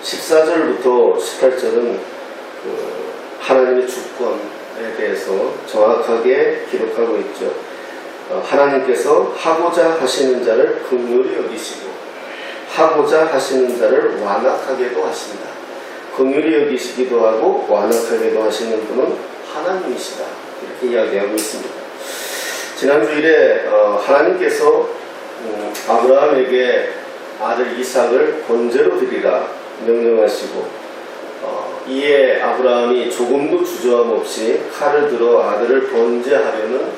14절부터 18절은 하나님의 주권에 대해서 정확하게 기록하고 있죠. 하나님께서 하고자 하시는 자를 긍휼히 여기시고 하고자 하시는 자를 완악하게도 하신다. 긍휼히 여기시기도 하고 완악하게도 하시는 분은 하나님이시다. 이렇게 이야기하고 있습니다. 지난 주일에 하나님께서 아브라함에게 아들 이삭을 번제로 드리라 명령하시고 이에 아브라함이 조금도 주저함 없이 칼을 들어 아들을 번제하려는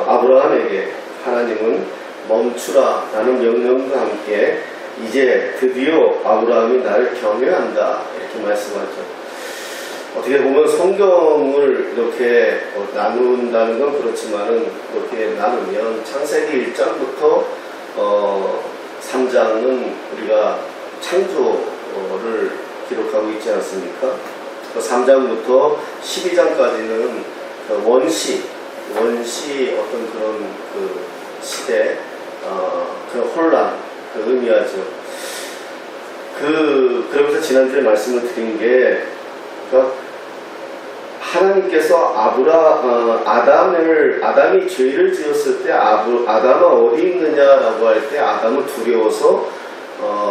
아브라함에게 하나님은 멈추라 라는 명령과 함께 이제 드디어 아브라함이 나를 경외한다 이렇게 말씀하죠. 어떻게 보면 성경을 이렇게 나눈다는 건 그렇지만은 이렇게 나누면 창세기 1장부터 3장은 우리가 창조를 기록하고 있지 않습니까? 3장부터 12장까지는 원시 어떤 그런 그 시대, 그런 혼란, 의미하죠. 그러면서 지난주에 말씀을 드린 게, 그러니까 하나님께서 아담이 죄를 지었을 때 아담은 어디 있느냐라고 할 때 아담은 두려워서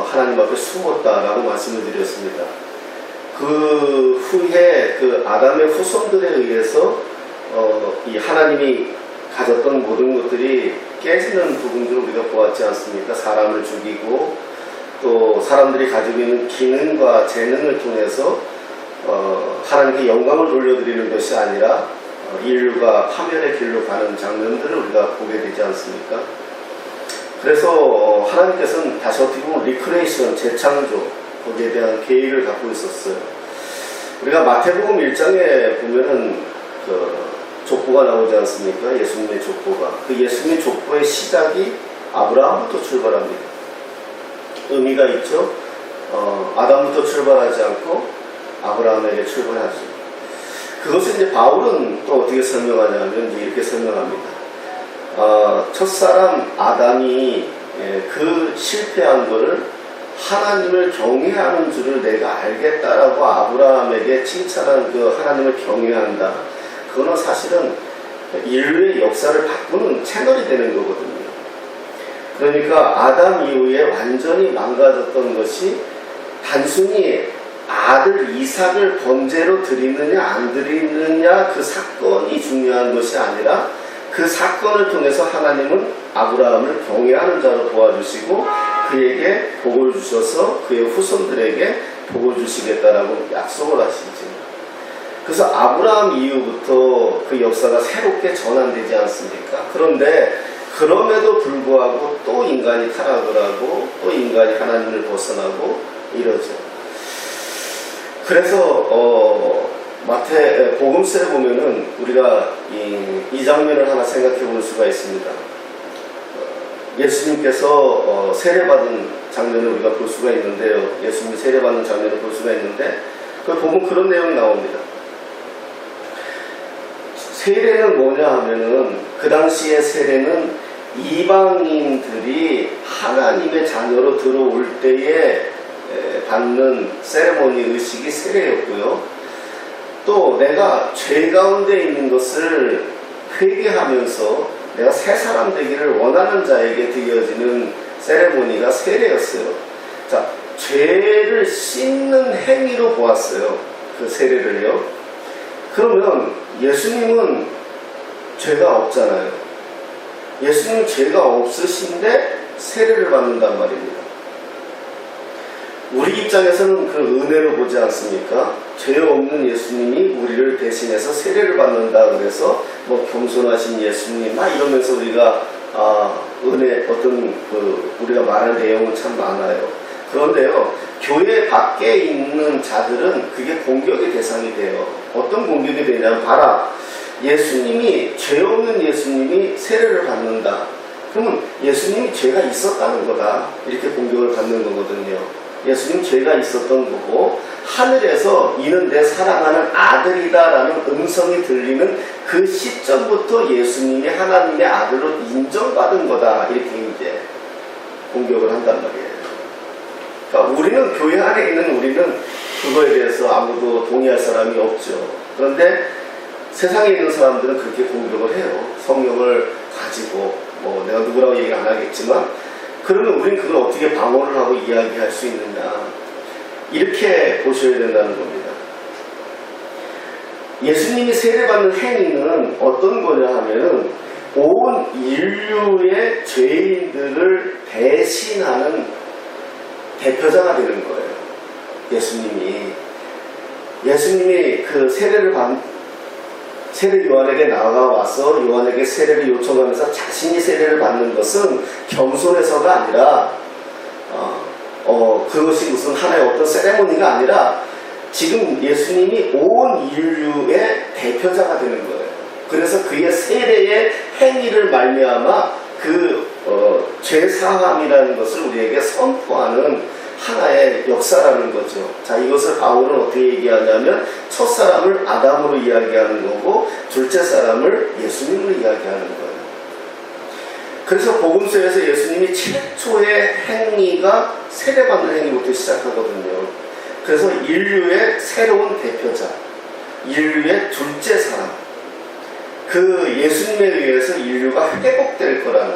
하나님 앞에 숨었다라고 말씀을 드렸습니다. 그 후에 그 아담의 후손들에 의해서 이 하나님이 가졌던 모든 것들이 깨지는 부분들을 우리가 보았지 않습니까? 사람을 죽이고 또 사람들이 가지고 있는 기능과 재능을 통해서 하나님께 영광을 돌려드리는 것이 아니라 인류가 파멸의 길로 가는 장면들을 우리가 보게 되지 않습니까? 그래서 하나님께서는 다시 어떻게 보면 리크레이션, 재창조 거기에 대한 계획을 갖고 있었어요. 우리가 마태복음 1장에 보면은 족보가 나오지 않습니까? 예수님의 족보가. 그 예수님의 족보의 시작이 아브라함부터 출발합니다. 의미가 있죠. 아담부터 출발하지 않고 아브라함에게 출발하죠. 그것을 이제 바울은 또 어떻게 설명하냐면 이제 이렇게 설명합니다. 첫사람 아담이 그 실패한 것을 하나님을 경외하는 줄을 내가 알겠다라고 아브라함에게 칭찬한 그 하나님을 경외한다. 그거는 사실은 인류의 역사를 바꾸는 채널이 되는 거거든요. 그러니까 아담 이후에 완전히 망가졌던 것이 단순히 아들 이삭을 번제로 드리느냐 안 드리느냐 그 사건이 중요한 것이 아니라 그 사건을 통해서 하나님은 아브라함을 경외하는 자로 도와주시고 그에게 복을 주셔서 그의 후손들에게 복을 주시겠다라고 약속을 하시지. 그래서 아브라함 이후부터 그 역사가 새롭게 전환되지 않습니까? 그런데 그럼에도 불구하고 또 인간이 타락을 하고 또 인간이 하나님을 벗어나고 이러죠. 그래서 복음서에 보면은 우리가 이 장면을 하나 생각해 볼 수가 있습니다. 예수님께서 세례받은 장면을 우리가 볼 수가 있는데요. 예수님이 세례받는 장면을 볼 수가 있는데 그걸 보면 그런 내용이 나옵니다. 세례는 뭐냐 하면은 그 당시의 세례는 이방인들이 하나님의 자녀로 들어올 때에 받는 세레모니 의식이 세례였고요. 또 내가 죄 가운데 있는 것을 회개하면서 내가 새 사람 되기를 원하는 자에게 드려지는 세레모니가 세례였어요. 자, 죄를 씻는 행위로 보았어요. 그 세례를요. 그러면 예수님은 죄가 없잖아요. 예수님은 죄가 없으신데 세례를 받는단 말입니다. 우리 입장에서는 그 은혜로 보지 않습니까? 죄 없는 예수님이 우리를 대신해서 세례를 받는다 그래서 뭐 겸손하신 예수님 막 이러면서 우리가 은혜 어떤 우리가 말할 내용은 참 많아요. 그런데요, 교회 밖에 있는 자들은 그게 공격의 대상이 돼요. 어떤 공격이 되냐면 봐라, 예수님이 죄 없는 예수님이 세례를 받는다. 그러면 예수님이 죄가 있었다는 거다. 이렇게 공격을 받는 거거든요. 예수님 죄가 있었던 거고 하늘에서 이는 내 사랑하는 아들이다 라는 음성이 들리는 그 시점부터 예수님이 하나님의 아들로 인정받은 거다. 이렇게 이제 공격을 한단 말이에요. 그러니까 우리는 교회 안에 있는 우리는 그거에 대해서 아무도 동의할 사람이 없죠. 그런데 세상에 있는 사람들은 그렇게 공격을 해요. 성경을 가지고 뭐 내가 누구라고 얘기 안 하겠지만 그러면 우리는 그걸 어떻게 방어를 하고 이야기할 수 있느냐 이렇게 보셔야 된다는 겁니다. 예수님이 세례받는 행위는 어떤 거냐 하면은 온 인류의 죄인들을 대신하는 대표자가 되는 거예요. 예수님이 그 세례 요한에게 나아가와서 요한에게 세례를 요청하면서 자신이 세례를 받는 것은 겸손해서가 아니라 그것이 무슨 하나의 어떤 세레모니가 아니라 지금 예수님이 온 인류의 대표자가 되는 거예요. 그래서 그의 세례의 행위를 말미암아 죄사함이라는 것을 우리에게 선포하는 하나의 역사라는 거죠. 자, 이것을 바울은 어떻게 얘기하냐면 첫 사람을 아담으로 이야기하는 거고 둘째 사람을 예수님으로 이야기하는 거예요. 그래서 복음서에서 예수님이 최초의 행위가 세례받는 행위부터 시작하거든요. 그래서 인류의 새로운 대표자, 인류의 둘째 사람, 그 예수님에 의해서 인류가 회복될 거라는,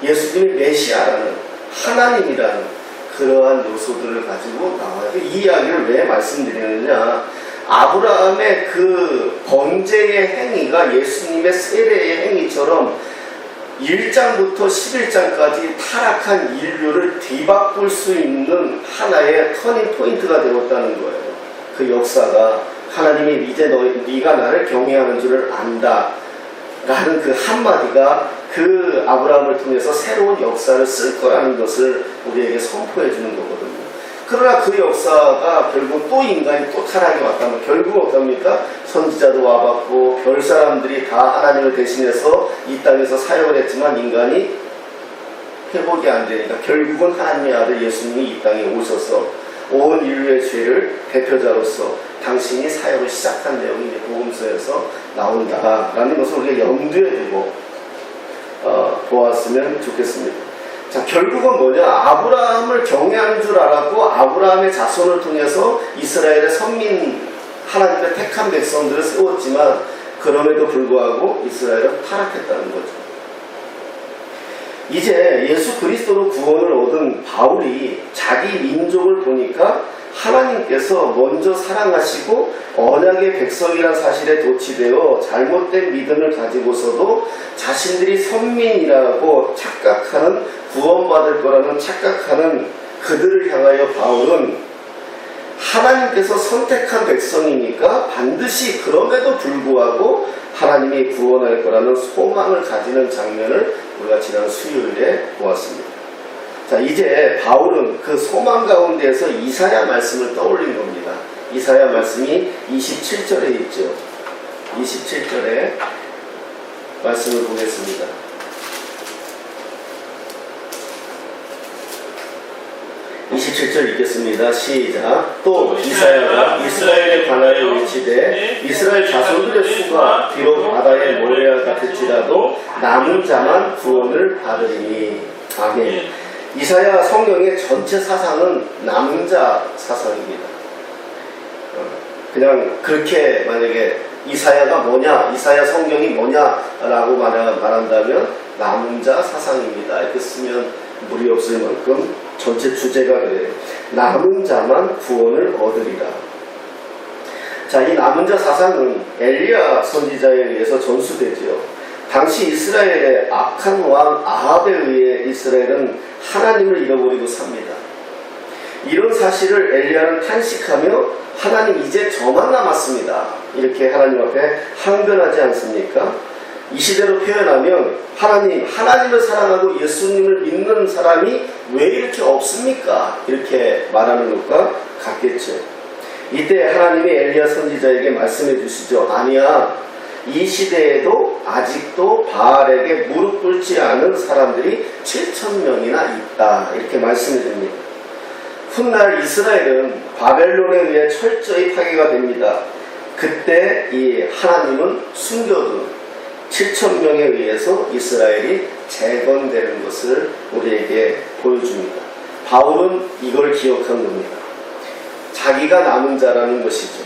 예수님이 메시아라는, 하나님이라는 그러한 요소들을 가지고 나와요. 이 이야기를 왜 말씀드리느냐, 아브라함의 그 번제의 행위가 예수님의 세례의 행위처럼 1장부터 11장까지 타락한 인류를 뒤바꿀 수 있는 하나의 터닝 포인트가 되었다는 거예요. 그 역사가 하나님이 이제 네가 나를 경외하는 줄을 안다 라는 그 한마디가 그 아브라함을 통해서 새로운 역사를 쓸 거라는 것을 우리에게 선포해 주는 거거든요. 그러나 그 역사가 결국 또 인간이 또 타락이 왔다면 결국 어떻습니까? 선지자도 와봤고 별 사람들이 다 하나님을 대신해서 이 땅에서 사역을 했지만 인간이 회복이 안 되니까 결국은 하나님의 아들 예수님이 이 땅에 오셔서 온 인류의 죄를 대표자로서 당신이 사역을 시작한 내용이 이제 복음서에서 나온다라는 것을 우리가 염두에 두고 보았으면 좋겠습니다. 자, 결국은 뭐냐? 아브라함을 경외하는 줄 알았고 아브라함의 자손을 통해서 이스라엘의 선민, 하나님의 택한 백성들을 세웠지만 그럼에도 불구하고 이스라엘은 타락했다는 거죠. 이제 예수 그리스도로 구원을 얻은 바울이 자기 민족을 보니까 하나님께서 먼저 사랑하시고 언약의 백성이란 사실에 도취되어 잘못된 믿음을 가지고서도 자신들이 선민이라고 착각하는, 구원받을 거라는 착각하는 그들을 향하여 바울은 하나님께서 선택한 백성이니까 반드시 그럼에도 불구하고 하나님이 구원할 거라는 소망을 가지는 장면을 우리가 지난 수요일에 보았습니다. 자, 이제 바울은 그 소망 가운데에서 이사야 말씀을 떠올린 겁니다. 이사야 말씀이 27절에 있죠. 27절에 말씀을 보겠습니다. 27절 읽겠습니다. 시작. 또 이사야가 이스라엘에 관하여 외치되 이스라엘 자손들의 수가 비록 바다의 모래와 같을지라도 남은 자만 구원을 받으리니. 아멘. 이사야 성경의 전체 사상은 남은 자 사상입니다. 그냥 그렇게 만약에 이사야가 뭐냐, 이사야 성경이 뭐냐라고 말한다면 남은 자 사상입니다. 이렇게 쓰면 무리 없을 만큼 전체 주제가 그래요. 남은 자만 구원을 얻으리라. 자, 이 남은 자 사상은 엘리야 선지자에 의해서 전수되지요. 당시 이스라엘의 악한 왕 아합에 의해 이스라엘은 하나님을 잃어버리고 삽니다. 이런 사실을 엘리야는 탄식하며 하나님 이제 저만 남았습니다. 이렇게 하나님 앞에 항변하지 않습니까? 이 시대로 표현하면 하나님을 사랑하고 예수님을 믿는 사람이 왜 이렇게 없습니까? 이렇게 말하는 것과 같겠죠. 이때 하나님이 엘리야 선지자에게 말씀해 주시죠. 아니야. 이 시대에도 아직도 바알에게 무릎 꿇지 않은 사람들이 7,000명이나 있다. 이렇게 말씀해 줍니다. 훗날 이스라엘은 바벨론에 의해 철저히 파괴가 됩니다. 그때 이 하나님은 숨겨둔 7,000명에 의해서 이스라엘이 재건되는 것을 우리에게 보여줍니다. 바울은 이걸 기억한 겁니다. 자기가 남은 자라는 것이죠.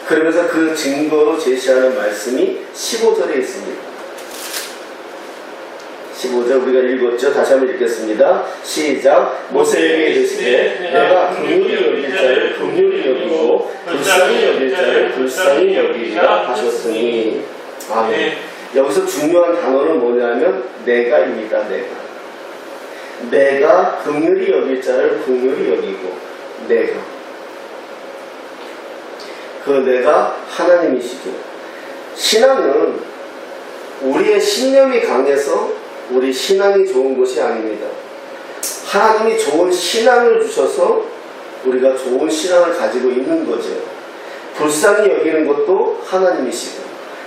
그러면서 그 증거로 제시하는 말씀이 15절에 있습니다. 15절 우리가 읽었죠? 다시 한번 읽겠습니다. 시작. 모세에게 이르시되 내가 긍휼히 여길 자를 긍휼히 여기고 불쌍히 여길 자를 불쌍히 여기리라 하셨으니. 아멘. 여기서 중요한 단어는 뭐냐면 내가입니다. 내가 긍휼히 여길 자를 긍휼히 여기고 내가. 그 내가 하나님이시죠. 신앙은 우리의 신념이 강해서 우리 신앙이 좋은 것이 아닙니다. 하나님이 좋은 신앙을 주셔서 우리가 좋은 신앙을 가지고 있는 거죠. 불쌍히 여기는 것도 하나님이시고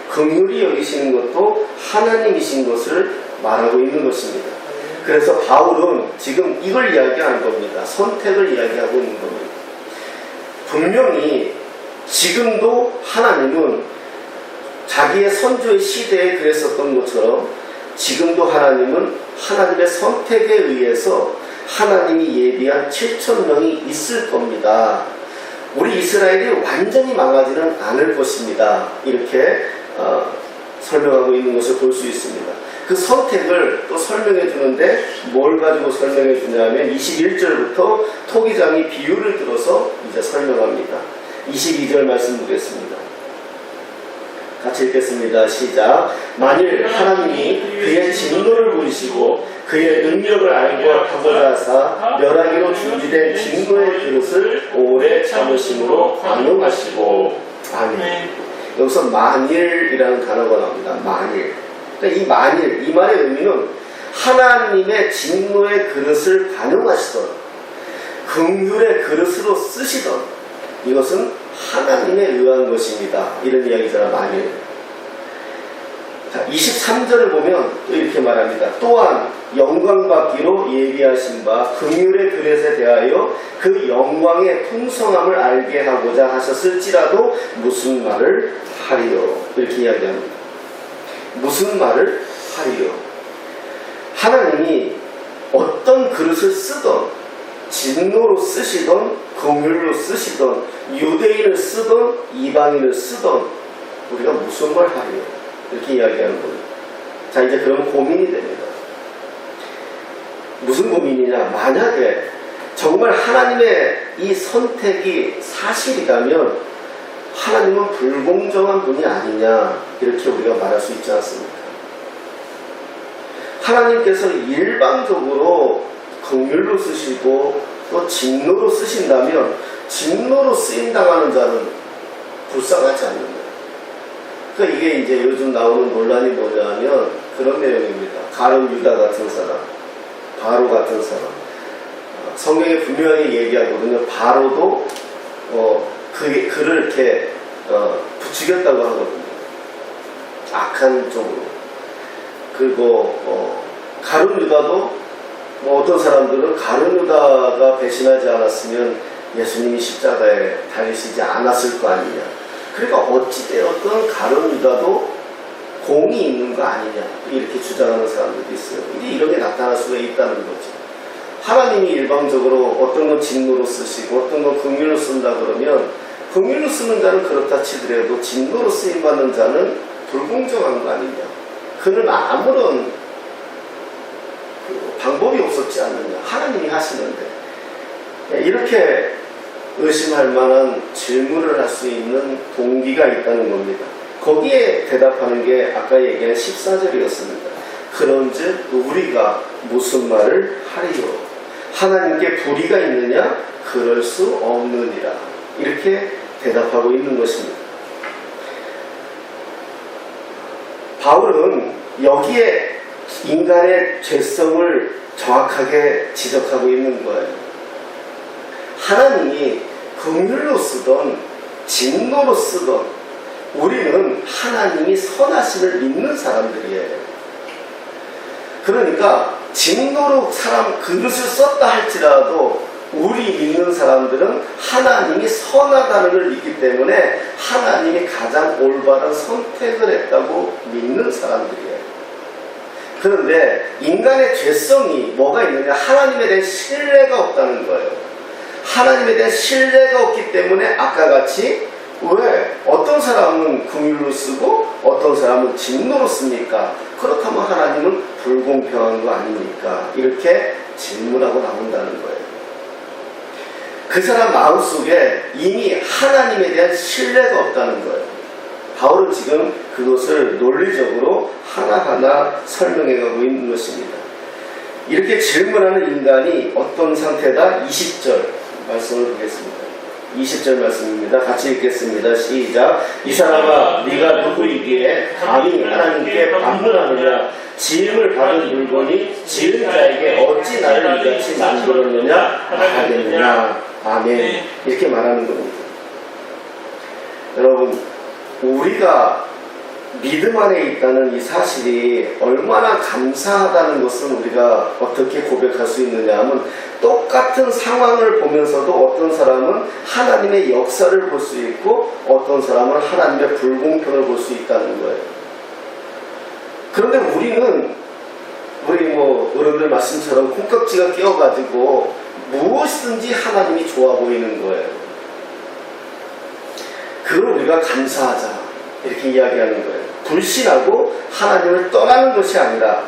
긍휼히 여기시는 것도 하나님이신 것을 말하고 있는 것입니다. 그래서 바울은 지금 이걸 이야기하는 겁니다. 선택을 이야기하고 있는 겁니다. 분명히 지금도 하나님은 자기의 선조의 시대에 그랬었던 것처럼 지금도 하나님은 하나님의 선택에 의해서 하나님이 예비한 7,000명이 있을 겁니다. 우리 이스라엘이 완전히 망하지는 않을 것입니다. 이렇게 설명하고 있는 것을 볼 수 있습니다. 그 선택을 또 설명해 주는데 뭘 가지고 설명해 주냐면 21절부터 토기장이 비유를 들어서 이제 설명합니다. 22절 말씀 보겠습니다. 같이 읽겠습니다. 시작. 만일 하나님이 그의 진노를 보이시고 그의 능력을 알고 하고자 하사 멸하기로 준비된 진노의 그릇을 오래 참으심으로 관용하시고. 아멘. 여기서 만일이라는 단어가 나옵니다. 만일. 그러니까 이 만일, 이 말의 의미는 하나님의 진노의 그릇을 관용하시던 긍휼의 그릇으로 쓰시던 이것은 하나님에 의한 것입니다. 이런 이야기잖아, 만일. 자, 23절을 보면 또 이렇게 말합니다. 또한 영광받기로 예비하신 바 긍휼의 그릇에 대하여 그 영광의 풍성함을 알게 하고자 하셨을지라도 무슨 말을 하리요. 이렇게 이야기합니다. 무슨 말을 하리요. 하나님이 어떤 그릇을 쓰던 진노로 쓰시던 긍휼로 쓰시던 유대인을 쓰던 이방인을 쓰던 우리가 무슨 말 하리요. 이렇게 이야기하는 거예요. 자, 이제 그러면 고민이 됩니다. 무슨 고민이냐. 만약에 정말 하나님의 이 선택이 사실이라면 하나님은 불공정한 분이 아니냐 이렇게 우리가 말할 수 있지 않습니까? 하나님께서 일방적으로 긍휼로 쓰시고 또 진노로 쓰신다면 진노로 쓰임당하는 자는 불쌍하지 않는다. 그러니까 이게 이제 요즘 나오는 논란이 뭐냐면 그런 내용입니다. 가룟 유다 같은 사람, 바로 같은 사람. 성경에 분명히 얘기하거든요. 바로도 그를 이렇게 부추겼다고 하거든요. 악한 쪽으로. 그리고 가룟 유다도 어떤 사람들은 가룟 유다가 배신하지 않았으면 예수님이 십자가에 달리시지 않았을 거 아니냐. 그러니까 어찌되었든 가룟 유다도 공이 있는 거 아니냐 이렇게 주장하는 사람들도 있어요. 이제 이런 게 나타날 수가 있다는 거죠. 하나님이 일방적으로 어떤 건 진노로 쓰시고 어떤 건 긍휼로 쓴다 그러면 긍휼로 쓰는 자는 그렇다 치더라도 진노로 쓰임받는 자는 불공정한 거 아니냐. 그는 아무런 방법이 없었지 않느냐. 하나님이 하시는데. 이렇게 의심할 만한 질문을 할 수 있는 동기가 있다는 겁니다. 거기에 대답하는 게 아까 얘기한 14절이었습니다. 그런즉 우리가 무슨 말을 하리요. 하나님께 불의가 있느냐? 그럴 수 없느니라. 이렇게 대답하고 있는 것입니다. 바울은 여기에 인간의 죄성을 정확하게 지적하고 있는 거예요. 하나님이 긍휼로 쓰던 진노로 쓰던 우리는 하나님이 선하심을 믿는 사람들이에요. 그러니까 진노로 그릇을 썼다 할지라도 우리 믿는 사람들은 하나님이 선하다는 걸 믿기 때문에 하나님이 가장 올바른 선택을 했다고 믿는 사람들이에요. 그런데 인간의 죄성이 뭐가 있느냐? 하나님에 대한 신뢰가 없다는 거예요. 하나님에 대한 신뢰가 없기 때문에 아까 같이 왜 어떤 사람은 긍휼로 쓰고 어떤 사람은 진노로 씁니까? 그렇다면 하나님은 불공평한 거 아닙니까? 이렇게 질문하고 나온다는 거예요. 그 사람 마음속에 이미 하나님에 대한 신뢰가 없다는 거예요. 바울은 지금 그것을 논리적으로 하나하나 설명해가고 있는 것입니다. 이렇게 질문하는 인간이 어떤 상태다? 20절 말씀을 보겠습니다. 20절 말씀입니다. 같이 읽겠습니다. 시작. 이 사람아 네가 누구이기에 감히 하나님께 반문하느냐? 지음을 받은 물건이 지은 자에게 어찌 나를 이같이 만들었느냐 말하겠느냐. 아멘. 이렇게 말하는 겁니다. 여러분, 우리가 믿음 안에 있다는 이 사실이 얼마나 감사하다는 것은 우리가 어떻게 고백할 수 있느냐 하면, 똑같은 상황을 보면서도 어떤 사람은 하나님의 역사를 볼 수 있고 어떤 사람은 하나님의 불공평을 볼 수 있다는 거예요. 그런데 우리는 우리 어른들 말씀처럼 콩깍지가 끼어가지고 무엇이든지 하나님이 좋아 보이는 거예요. 그걸 우리가 감사하자 이렇게 이야기하는 거예요. 불신하고 하나님을 떠나는 것이 아니라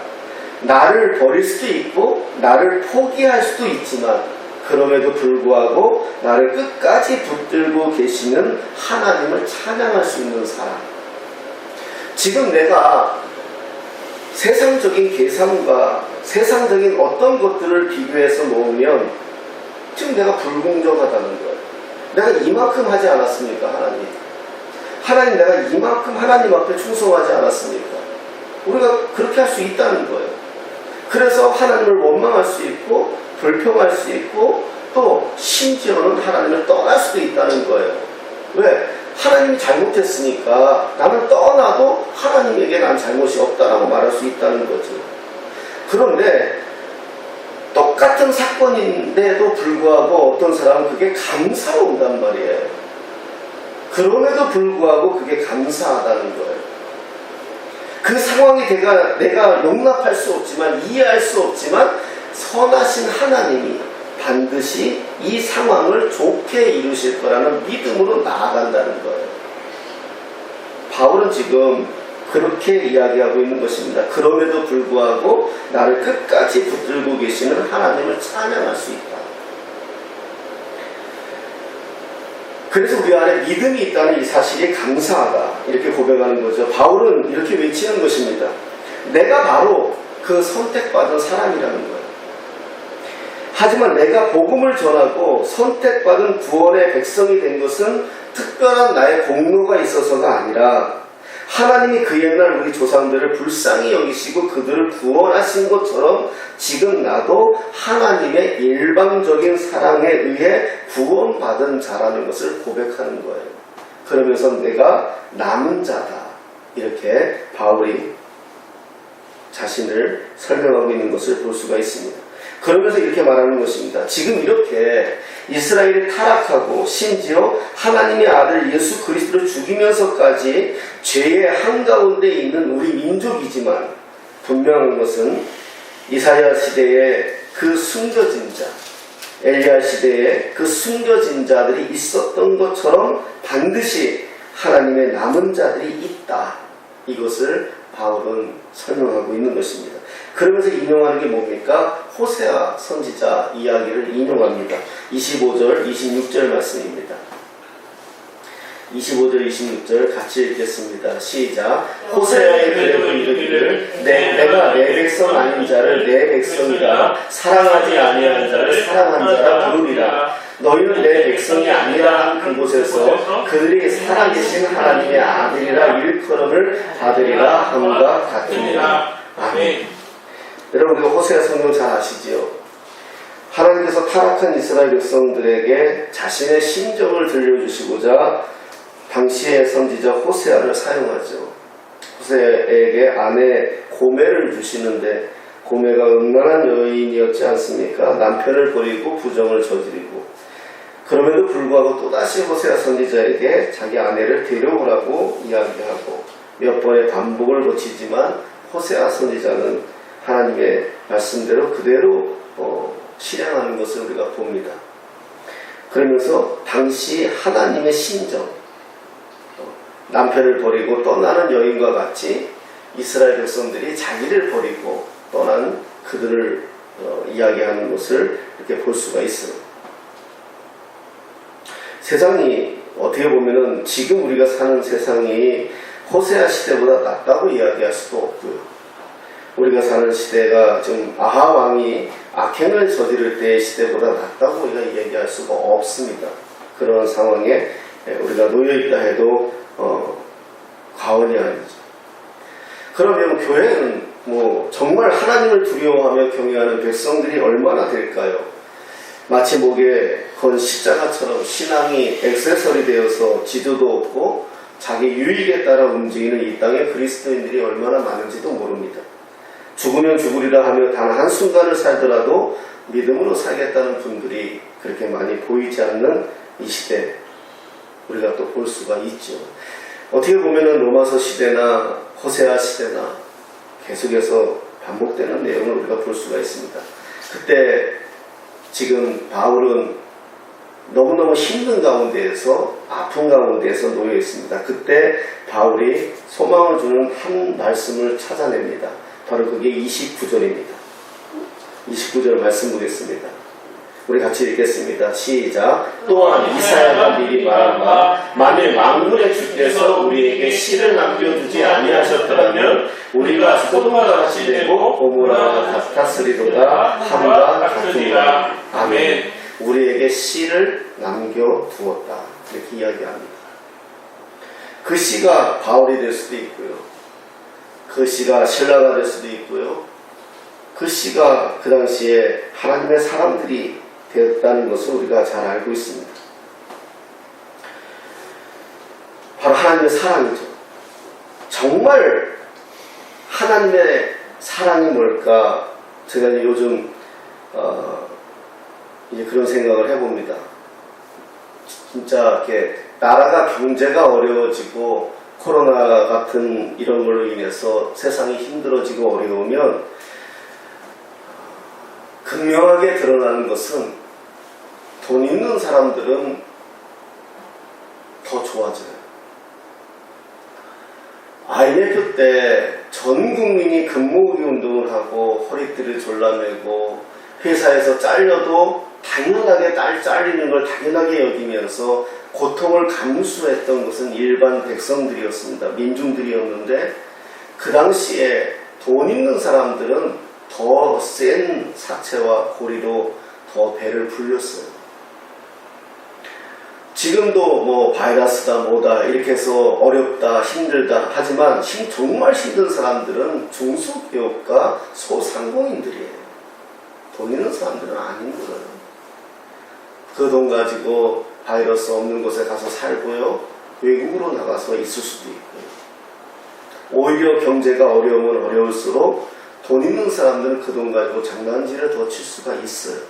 나를 버릴 수도 있고 나를 포기할 수도 있지만 그럼에도 불구하고 나를 끝까지 붙들고 계시는 하나님을 찬양할 수 있는 사람. 지금 내가 세상적인 계산과 세상적인 어떤 것들을 비교해서 놓으면 지금 내가 불공정하다는 거예요. 내가 이만큼 하지 않았습니까? 하나님 내가 이만큼 하나님 앞에 충성하지 않았습니까? 우리가 그렇게 할 수 있다는 거예요. 그래서 하나님을 원망할 수 있고 불평할 수 있고 또 심지어는 하나님을 떠날 수도 있다는 거예요. 왜? 하나님이 잘못했으니까 나는 떠나도 하나님에게 난 잘못이 없다라고 말할 수 있다는 거죠. 그런데 똑같은 사건인데도 불구하고 어떤 사람은 그게 감사로운단 말이에요. 그럼에도 불구하고 그게 감사하다는 거예요. 그 상황이 내가 용납할 수 없지만 이해할 수 없지만 선하신 하나님이 반드시 이 상황을 좋게 이루실 거라는 믿음으로 나아간다는 거예요. 바울은 지금 그렇게 이야기하고 있는 것입니다. 그럼에도 불구하고 나를 끝까지 붙들고 계시는 하나님을 찬양할 수 있다. 그래서 우리 안에 믿음이 있다는 이 사실이 감사하다 이렇게 고백하는 거죠. 바울은 이렇게 외치는 것입니다. 내가 바로 그 선택받은 사람이라는 거예요. 하지만 내가 복음을 전하고 선택받은 구원의 백성이 된 것은 특별한 나의 공로가 있어서가 아니라 하나님이 그 옛날 우리 조상들을 불쌍히 여기시고 그들을 구원하신 것처럼 지금 나도 하나님의 일방적인 사랑에 의해 구원받은 자라는 것을 고백하는 거예요. 그러면서 내가 남은 자다 이렇게 바울이 자신을 설명하고 있는 것을 볼 수가 있습니다. 그러면서 이렇게 말하는 것입니다. 지금 이렇게 이스라엘이 타락하고 심지어 하나님의 아들 예수 그리스도를 죽이면서까지 죄의 한가운데 있는 우리 민족이지만 분명한 것은 이사야 시대에 그 숨겨진 자, 엘리야 시대에 그 숨겨진 자들이 있었던 것처럼 반드시 하나님의 남은 자들이 있다. 이것을 바울은 설명하고 있는 것입니다. 그러면서 인용하는 게 뭡니까? 호세아 선지자 이야기를 인용합니다. 25절, 26절 말씀입니다. 25절, 26절 같이 읽겠습니다. 시작. 호세아의 그래도 이르기를 내가 내 백성 아닌 자를 내 백성이라 사랑하지 아니한 자를 사랑한 자라 부르리라. 너희는 내 백성이 아니라 한 그곳에서 그들이 살아계신 하나님의 아들이라 일컬음을 받으리라 함과 같으니라. 아멘. 여러분, 우리가 호세아 성경 잘 아시지요? 하나님께서 타락한 이스라엘 백성들에게 자신의 심정을 들려주시고자 당시의 선지자 호세아를 사용하죠. 호세아에게 아내 고멜을 주시는데 고멜가 음란한 여인이었지 않습니까? 남편을 버리고 부정을 저지르고 그럼에도 불구하고 또다시 호세아 선지자에게 자기 아내를 데려오라고 이야기하고 몇 번의 반복을 거치지만 호세아 선지자는 하나님의 말씀대로 그대로 실행하는 것을 우리가 봅니다. 그러면서 당시 하나님의 심정, 남편을 버리고 떠나는 여인과 같이 이스라엘 백성들이 자기를 버리고 떠난 그들을 이야기하는 것을 이렇게 볼 수가 있어요. 세상이 어떻게 보면은 지금 우리가 사는 세상이 호세아 시대보다 낫다고 이야기할 수도 없고요. 우리가 사는 시대가 지금 아하 왕이 악행을 저지를 때의 시대보다 낫다고 우리가 얘기할 수가 없습니다. 그런 상황에 우리가 놓여있다 해도 과언이 아니죠. 그러면 교회는 정말 하나님을 두려워하며 경외하는 백성들이 얼마나 될까요? 마치 목에 건 십자가처럼 신앙이 액세서리 되어서 지도도 없고 자기 유익에 따라 움직이는 이 땅에 그리스도인들이 얼마나 많은지도 모릅니다. 죽으면 죽으리라 하며 단 한순간을 살더라도 믿음으로 살겠다는 분들이 그렇게 많이 보이지 않는 이 시대 우리가 또 볼 수가 있죠. 어떻게 보면은 로마서 시대나 호세아 시대나 계속해서 반복되는 내용을 우리가 볼 수가 있습니다. 그때 지금 바울은 너무너무 힘든 가운데에서 아픈 가운데에서 놓여 있습니다. 그때 바울이 소망을 주는 한 말씀을 찾아냅니다. 바로 그게 29절입니다. 29절 말씀 보겠습니다. 우리 같이 읽겠습니다. 시작. 또한 이사야가 미리 말한 바 만일 만물의 주께서 우리에게 씨를 남겨주지 아니하셨더라면 우리가 소돔과 같이 되고 고모라와 같았으리로다 함과 같으리라. 아멘. 우리에게 씨를 남겨두었다. 이렇게 이야기합니다. 그 씨가 바울이 될 수도 있고요. 그 씨가 신라가 될 수도 있고요. 그 씨가 그 당시에 하나님의 사람들이 되었다는 것을 우리가 잘 알고 있습니다. 바로 하나님의 사랑이죠. 정말 하나님의 사랑이 뭘까? 제가 요즘 이제 그런 생각을 해봅니다. 진짜 이렇게 나라가 경제가 어려워지고 코로나 같은 이런 걸로 인해서 세상이 힘들어지고 어려우면 극명하게 드러나는 것은 돈 있는 사람들은 더 좋아져요. IMF 때 전 국민이 근무기 운동을 하고 허리띠를 졸라매고 회사에서 잘려도 당연하게 잘리는 걸 당연하게 여기면서 고통을 감수했던 것은 일반 백성들이었습니다. 민중들이었는데 그 당시에 돈 있는 사람들은 더 센 사체와 고리로 더 배를 불렸어요. 지금도 바이러스다 뭐다 이렇게 해서 어렵다 힘들다 하지만 정말 힘든 사람들은 중소기업과 소상공인들이에요. 돈 있는 사람들은 안 힘들어요. 그 돈 가지고 바이러스 없는 곳에 가서 살고요. 외국으로 나가서 있을 수도 있고요. 오히려 경제가 어려우면 어려울수록 돈 있는 사람들은 그 돈 가지고 장난질을 더 칠 수가 있어요.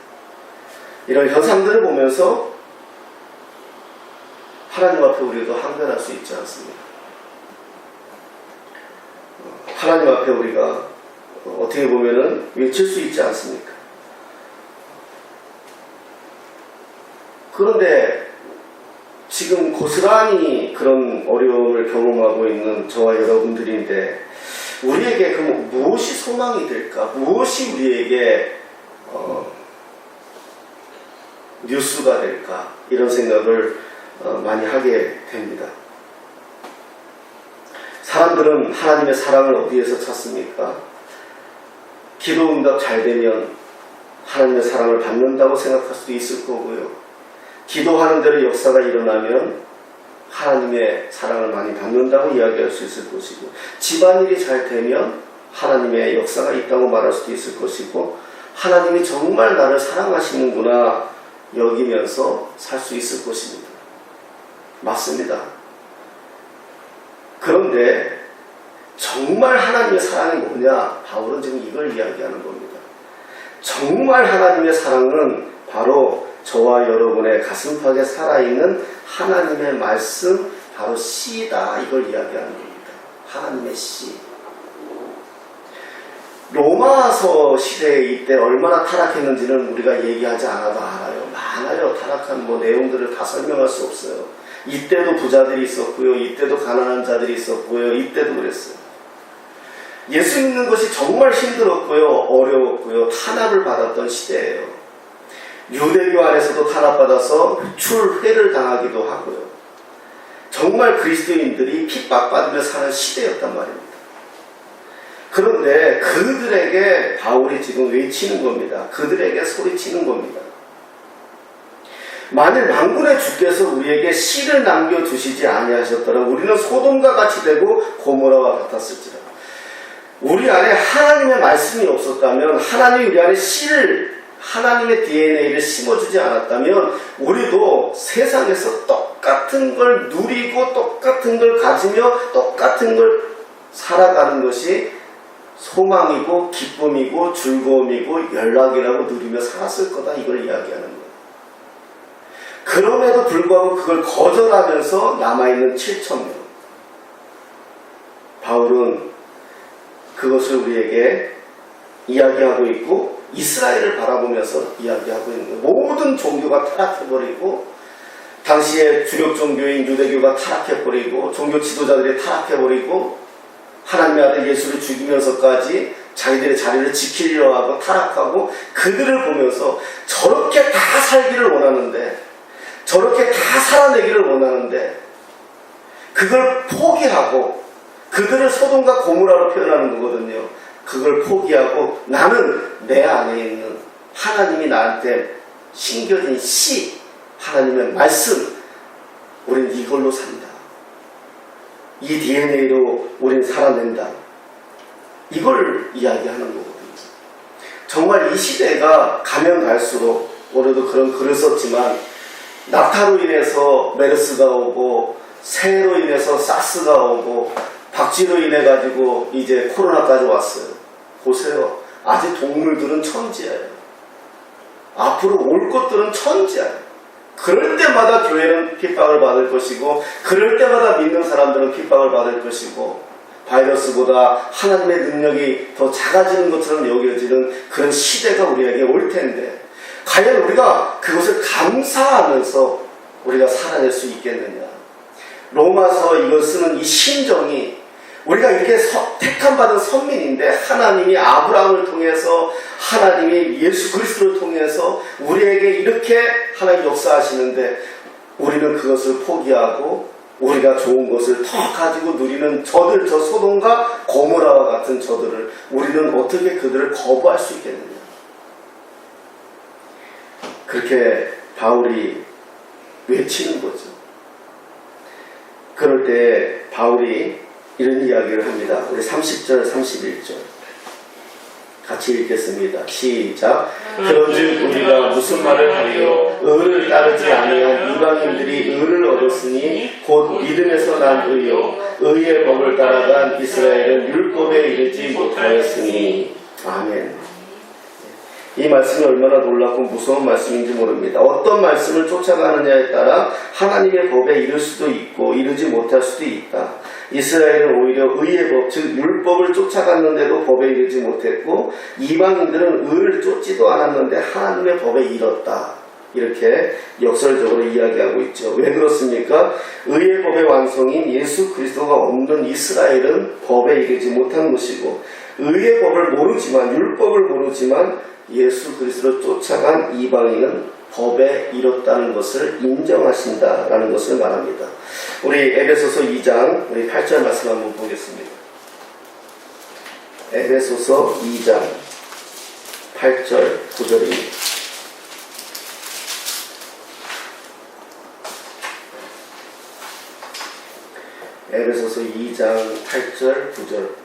이런 현상들을 보면서 하나님 앞에 우리도 항변할 수 있지 않습니까? 하나님 앞에 우리가 어떻게 보면은 외칠 수 있지 않습니까? 그런데 지금 고스란히 그런 어려움을 경험하고 있는 저와 여러분들인데 우리에게 무엇이 소망이 될까? 무엇이 우리에게 뉴스가 될까? 이런 생각을 많이 하게 됩니다. 사람들은 하나님의 사랑을 어디에서 찾습니까? 기도 응답 잘 되면 하나님의 사랑을 받는다고 생각할 수도 있을 거고요. 기도하는 대로 역사가 일어나면 하나님의 사랑을 많이 받는다고 이야기할 수 있을 것이고, 집안일이 잘 되면 하나님의 역사가 있다고 말할 수도 있을 것이고, 하나님이 정말 나를 사랑하시는구나 여기면서 살 수 있을 것입니다. 맞습니다. 그런데 정말 하나님의 사랑이 뭐냐? 바울은 지금 이걸 이야기하는 겁니다. 정말 하나님의 사랑은 바로 저와 여러분의 가슴팍에 살아있는 하나님의 말씀, 바로 씨다, 이걸 이야기하는 겁니다. 하나님의 씨. 로마 로마서 시대에 이때 얼마나 타락했는지는 우리가 얘기하지 않아도 알아요. 많아요. 타락한 내용들을 다 설명할 수 없어요. 이때도 부자들이 있었고요. 이때도 가난한 자들이 있었고요. 이때도 그랬어요. 예수 믿는 것이 정말 힘들었고요. 어려웠고요. 탄압을 받았던 시대예요. 유대교 안에서도 탄압받아서 출회를 당하기도 하고요. 정말 그리스도인들이 핍박받으며 사는 시대였단 말입니다. 그런데 그들에게 바울이 지금 외치는 겁니다. 그들에게 소리치는 겁니다. 만일 만군의 주께서 우리에게 씨를 남겨두시지 아니하셨더라 우리는 소돔과 같이 되고 고모라와 같았을지라. 우리 안에 하나님의 말씀이 없었다면, 하나님이 우리 안에 씨를, 하나님의 DNA를 심어주지 않았다면 우리도 세상에서 똑같은 걸 누리고 똑같은 걸 가지며 똑같은 걸 살아가는 것이 소망이고 기쁨이고 즐거움이고 연락이라고 누리며 살았을 거다, 이걸 이야기하는 거예요. 그럼에도 불구하고 그걸 거절하면서 남아있는 7,000명, 바울은 그것을 우리에게 이야기하고 있고 이스라엘을 바라보면서 이야기하고 있는 거예요. 모든 종교가 타락해버리고, 당시의 주력 종교인 유대교가 타락해버리고, 종교 지도자들이 타락해버리고, 하나님의 아들 예수를 죽이면서까지 자기들의 자리를 지키려 하고 타락하고, 그들을 보면서 저렇게 다 살기를 원하는데, 저렇게 다 살아내기를 원하는데, 그걸 포기하고, 그들을 소돔과 고모라로 표현하는 거거든요. 그걸 포기하고 나는 내 안에 있는 하나님이 나한테 심겨진 씨, 하나님의 말씀, 우린 이걸로 산다. 이 DNA로 우린 살아낸다. 이걸 이야기하는 거거든요. 정말 이 시대가 가면 갈수록, 올해도 그런 글을 썼지만, 낙타로 인해서 메르스가 오고, 새로 인해서 사스가 오고, 박쥐로 인해 가지고 이제 코로나까지 왔어요. 보세요. 아직 동물들은 천지예요. 앞으로 올 것들은 천지예요. 그럴 때마다 교회는 핍박을 받을 것이고, 그럴 때마다 믿는 사람들은 핍박을 받을 것이고, 바이러스보다 하나님의 능력이 더 작아지는 것처럼 여겨지는 그런 시대가 우리에게 올 텐데, 과연 우리가 그것을 감사하면서 우리가 살아낼 수 있겠느냐. 로마서 이걸 쓰는 이 심정이, 우리가 이렇게 택함받은 선민인데, 하나님이 아브라함을 통해서, 하나님이 예수 그리스도를 통해서 우리에게 이렇게 하나님 역사하시는데, 우리는 그것을 포기하고 우리가 좋은 것을 더 가지고 누리는 저들, 저 소돔과 고모라와 같은 저들을, 우리는 어떻게 그들을 거부할 수 있겠느냐. 그렇게 바울이 외치는 거죠. 그럴 때 바울이 이런 이야기를 합니다. 우리 30절, 31절 같이 읽겠습니다. 시작. 그런즉 우리가 무슨 말을 하리요? 의를 따르지 아니한 이방인들이 의를 얻었으니 곧 믿음에서 난 의요, 의의 법을 따라간 이스라엘은 율법에 이르지 못하였으니. 아멘. 이 말씀이 얼마나 놀랍고 무서운 말씀인지 모릅니다. 어떤 말씀을 쫓아가느냐에 따라 하나님의 법에 이를 수도 있고 이르지 못할 수도 있다. 이스라엘은 오히려 의의 법, 즉 율법을 쫓아갔는데도 법에 이르지 못했고, 이방인들은 의를 쫓지도 않았는데 하나님의 법에 이뤘다. 이렇게 역설적으로 이야기하고 있죠. 왜 그렇습니까? 의의 법의 완성인 예수 그리스도가 없는 이스라엘은 법에 이르지 못한 것이고, 의의 법을 모르지만, 율법을 모르지만 예수 그리스도를 쫓아간 이방인은 법에 이뤘다는 것을 인정하신다라는 것을 말합니다. 우리 에베소서 2장 우리 8절 말씀 한번 보겠습니다. 에베소서 2장 8절 9절입니다. 에베소서 2장 8절 9절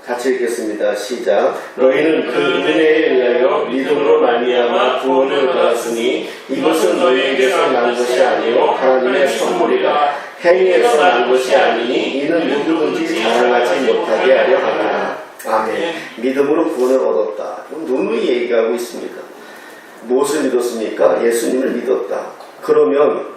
같이 읽겠습니다. 시작. 너희는 그 은혜에 의하여 믿음으로 말미암아 구원을 받았으니 이것은 너희에게서 난 것이 아니요 하나님의 선물이라. 행위에서 난 것이 아니니 이는 누구든지 자랑하지 못하게 하려 하나. 아멘. 믿음으로 구원을 얻었다. 누누이 얘기하고 있습니다. 무엇을 믿었습니까? 예수님을 믿었다. 그러면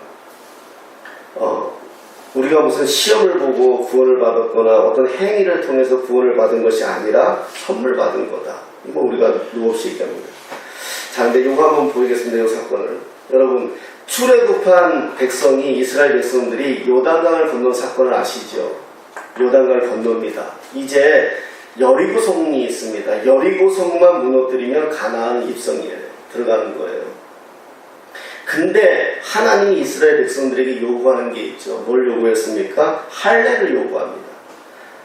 우리가 무슨 시험을 보고 구원을 받았거나 어떤 행위를 통해서 구원을 받은 것이 아니라 선물 받은 거다. 뭐 우리가 누울 수 있답니다. 자, 근데 이거 한번 보이겠습니다. 이 사건을. 여러분, 출애굽한 백성이, 이스라엘 백성들이 요단강을 건넌 사건을 아시죠? 요단강을 건넙니다. 이제 여리고성이 있습니다. 여리고성만 무너뜨리면 가나안 입성이에요. 들어가는 거예요. 근데 하나님이 이스라엘 백성들에게 요구하는 게 있죠. 뭘 요구했습니까? 할례를 요구합니다.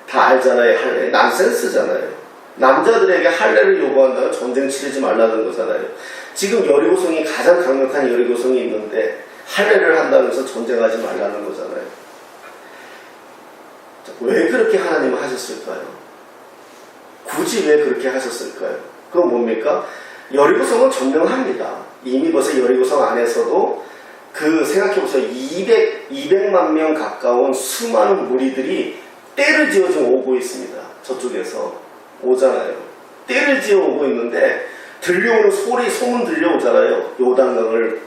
다 알잖아요. 할례. 난센스잖아요. 남자들에게 할례를 요구한다면 전쟁 치르지 말라는 거잖아요. 지금 여리고성이 가장 강력한 여리고성이 있는데 할례를 한다면서 전쟁하지 말라는 거잖아요. 왜 그렇게 하나님은 하셨을까요? 굳이 왜 그렇게 하셨을까요? 그건 뭡니까? 여리고성은 점령합니다. 이미 벌써 여리고성 안에서도 생각해보세요. 200만 명 가까운 수많은 무리들이 떼를 지어 좀 오고 있습니다. 저쪽에서 오잖아요. 떼를 지어 오고 있는데 들려오는 소문 들려오잖아요. 요단강을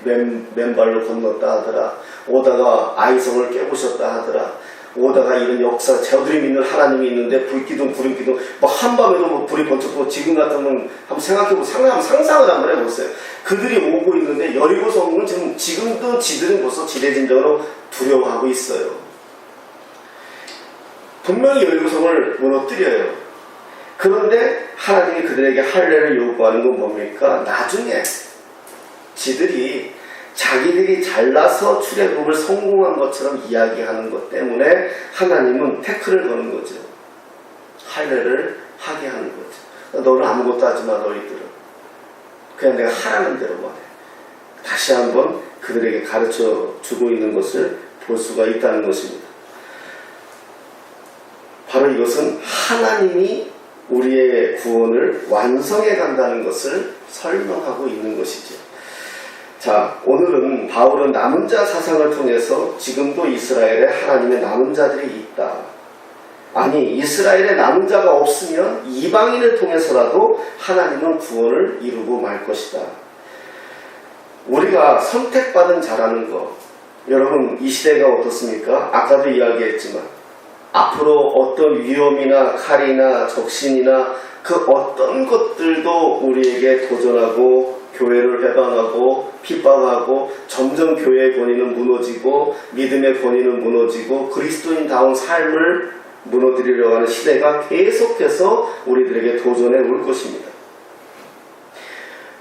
맨발로 건넜다 하더라. 오다가 아이성을 깨부셨다 하더라. 오다가 이런 역사, 저들이 믿는 하나님이 있는데 불기둥, 구름기둥, 뭐 한밤에도 뭐 불이 번쩍고 지금 같으면 한번 생각해보고 상상을 한번 해보세요. 그들이 오고 있는데 여리고성은 지금도 지들은 벌써 지레짐작으로 두려워하고 있어요. 분명히 여리고성을 무너뜨려요. 그런데 하나님이 그들에게 할례를 요구하는 건 뭡니까? 나중에 지들이 자기들이 잘나서 출애굽을 성공한 것처럼 이야기하는 것 때문에 하나님은 태클을 거는 거죠. 할례를 하게 하는 거죠. 너는 아무것도 하지 마, 너희들은. 그냥 내가 하라는 대로만 해. 다시 한번 그들에게 가르쳐 주고 있는 것을 볼 수가 있다는 것입니다. 바로 이것은 하나님이 우리의 구원을 완성해 간다는 것을 설명하고 있는 것이죠. 자, 오늘은 바울은 남은 자 사상을 통해서 지금도 이스라엘에 하나님의 남은 자들이 있다. 아니, 이스라엘에 남은 자가 없으면 이방인을 통해서라도 하나님은 구원을 이루고 말 것이다. 우리가 선택받은 자라는 것, 여러분 이 시대가 어떻습니까? 아까도 이야기했지만 앞으로 어떤 위험이나 칼이나 적신이나 그 어떤 것들도 우리에게 도전하고 교회를 해방하고 핍박하고 점점 교회의 권위는 무너지고 믿음의 권위는 무너지고 그리스도인다운 삶을 무너뜨리려고 하는 시대가 계속해서 우리들에게 도전해 올 것입니다.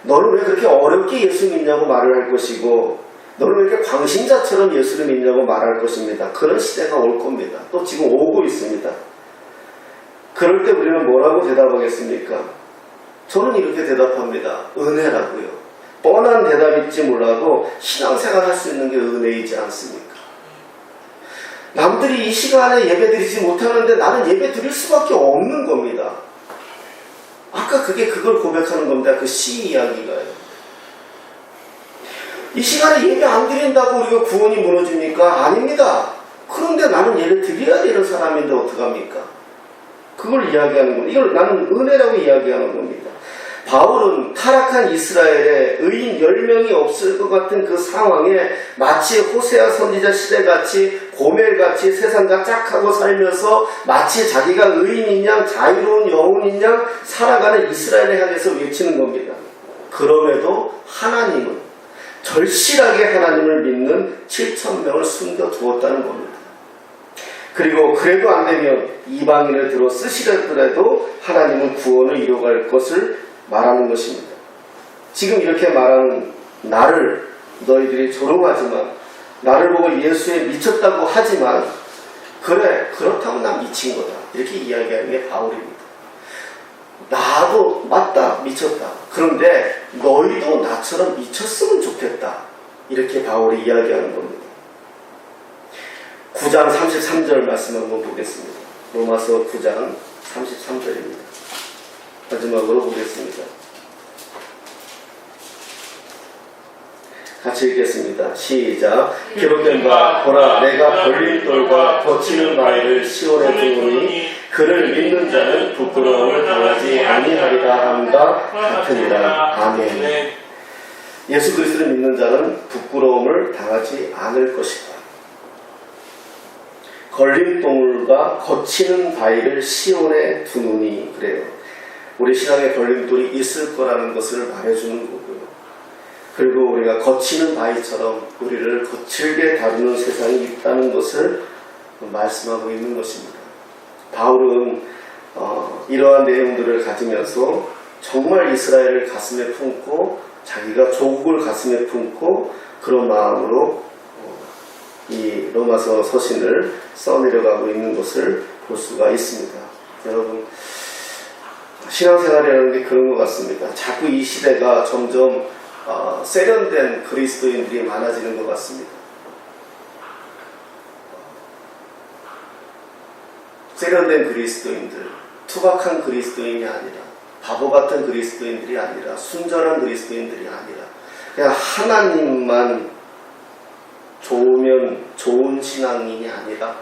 너는 왜 그렇게 어렵게 예수 믿냐고 말을 할 것이고 너는 왜 이렇게 광신자처럼 예수를 믿냐고 말할 것입니다. 그런 시대가 올 겁니다. 또 지금 오고 있습니다. 그럴 때 우리는 뭐라고 대답하겠습니까? 저는 이렇게 대답합니다. 은혜라고요. 뻔한 대답일지 몰라도 신앙생활 할 수 있는 게 은혜이지 않습니까? 남들이 이 시간에 예배 드리지 못하는데 나는 예배 드릴 수밖에 없는 겁니다. 아까 그걸 고백하는 겁니다. 그 시 이야기가요. 이 시간에 예배 안 드린다고 우리가 구원이 무너집니까? 아닙니다. 그런데 나는 예배 드려야 되는 사람인데 어떡합니까? 그걸 이야기하는 겁니다. 이걸 나는 은혜라고 이야기하는 겁니다. 바울은 타락한 이스라엘에 의인 10명이 없을 것 같은 그 상황에 마치 호세아 선지자 시대같이 고멜같이 세상과 짝하고 살면서 마치 자기가 의인인 양 자유로운 영혼인 양 살아가는 이스라엘을 향해서 외치는 겁니다. 그럼에도 하나님은 절실하게 하나님을 믿는 7,000명을 숨겨두었다는 겁니다. 그리고 그래도 안 되면 이방인을 들어 쓰시더라도 하나님은 구원을 이루어갈 것을 말하는 것입니다. 지금 이렇게 말하는 나를 너희들이 조롱하지만 나를 보고 예수에 미쳤다고 하지만 그래 그렇다고 난 미친 거다 이렇게 이야기하는 게 바울입니다. 나도 맞다 미쳤다. 그런데 너희도 나처럼 미쳤으면 좋겠다. 이렇게 바울이 이야기하는 겁니다. 9장 33절 말씀 한번 보겠습니다. 로마서 9장 33절입니다. 마지막으로 보겠습니다. 같이 읽겠습니다. 시작. 기록된 바 보라 내가 걸림돌과 거치는 바위를 시온에 두으니 그를 믿는 자는 부끄러움을 당하지 아니하리라 함과 같으니라. 아멘. 예수 그리스도를 믿는 자는 부끄러움을 당하지 않을 것이다. 걸림돌과 거치는 바위를 시온에 두느니 그래요. 우리 신앙의 걸림돌이 있을 거라는 것을 말해주는 거고요. 그리고 우리가 거치는 바위처럼 우리를 거칠게 다루는 세상이 있다는 것을 말씀하고 있는 것입니다. 바울은 이러한 내용들을 가지면서 정말 이스라엘을 가슴에 품고 자기가 조국을 가슴에 품고 그런 마음으로 이 로마서 서신을 써내려가고 있는 것을 볼 수가 있습니다. 여러분, 신앙생활이라는 게 그런 것 같습니다. 자꾸 이 시대가 점점 세련된 그리스도인들이 많아지는 것 같습니다. 세련된 그리스도인들, 투박한 그리스도인이 아니라, 바보 같은 그리스도인들이 아니라, 순전한 그리스도인들이 아니라, 그냥 하나님만 좋으면 좋은 신앙인이 아니라,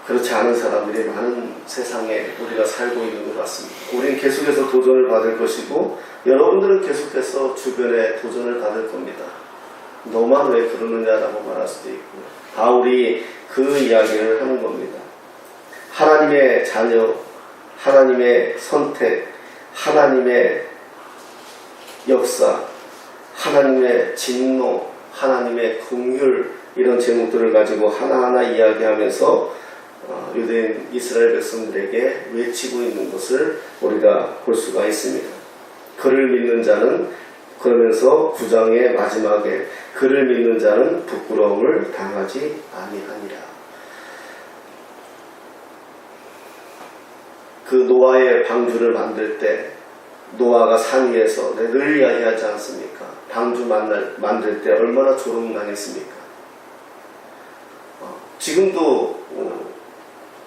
그렇지 않은 사람들이 많은 세상에 우리가 살고 있는 것 같습니다. 우리는 계속해서 도전을 받을 것이고, 여러분들은 계속해서 주변에 도전을 받을 겁니다. 너만 왜 그러느냐라고 말할 수도 있고, 바울이 그 이야기를 하는 겁니다. 하나님의 자녀, 하나님의 선택, 하나님의 역사, 하나님의 진노, 하나님의 긍휼, 이런 제목들을 가지고 하나하나 이야기하면서 유대인 이스라엘 백성들에게 외치고 있는 것을 우리가 볼 수가 있습니다. 그를 믿는 자는, 그러면서 9장의 마지막에 그를 믿는 자는 부끄러움을 당하지 아니하니라. 그 노아의 방주를 만들 때 노아가 산 위에서 늘 이야기하지 않습니까? 방주 만들 때 얼마나 조롱당했습니까? 지금도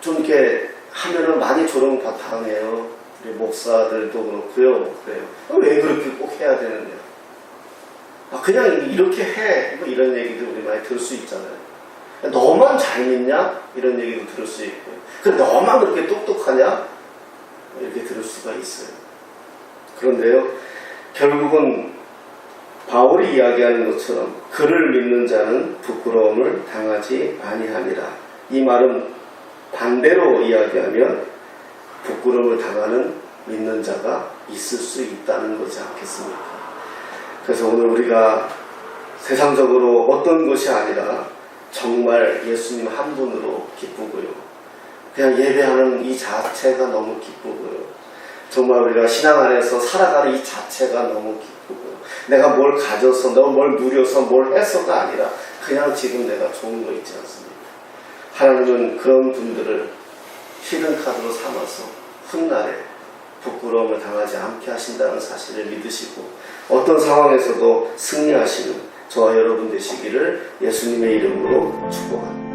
좀 이렇게 하면은 많이 조롱당해요. 우리 목사들도 그렇고요. 그래요. 왜 그렇게 꼭 해야 되느냐? 그냥 이렇게 해. 뭐 이런 얘기도 우리 많이 들을 수 있잖아요. 너만 잘 믿냐? 이런 얘기도 들을 수 있고요. 근데 너만 그렇게 똑똑하냐? 이렇게 들을 수가 있어요. 그런데요, 결국은 바울이 이야기하는 것처럼 그를 믿는 자는 부끄러움을 당하지 아니하니라. 이 말은 반대로 이야기하면 부끄러움을 당하는 믿는 자가 있을 수 있다는 거지 않겠습니까? 그래서 오늘 우리가 세상적으로 어떤 것이 아니라 정말 예수님 한 분으로 기쁘고요. 그냥 예배하는 이 자체가 너무 기쁘고요. 정말 우리가 신앙 안에서 살아가는 이 자체가 너무 기쁘고요. 내가 뭘 가져서, 뭘 누려서, 뭘 해서가 아니라 그냥 지금 내가 좋은 거 있지 않습니까? 하나님은 그런 분들을 히든카드로 삼아서 훗날에 부끄러움을 당하지 않게 하신다는 사실을 믿으시고 어떤 상황에서도 승리하시는 저와 여러분 되시기를 예수님의 이름으로 축복합니다.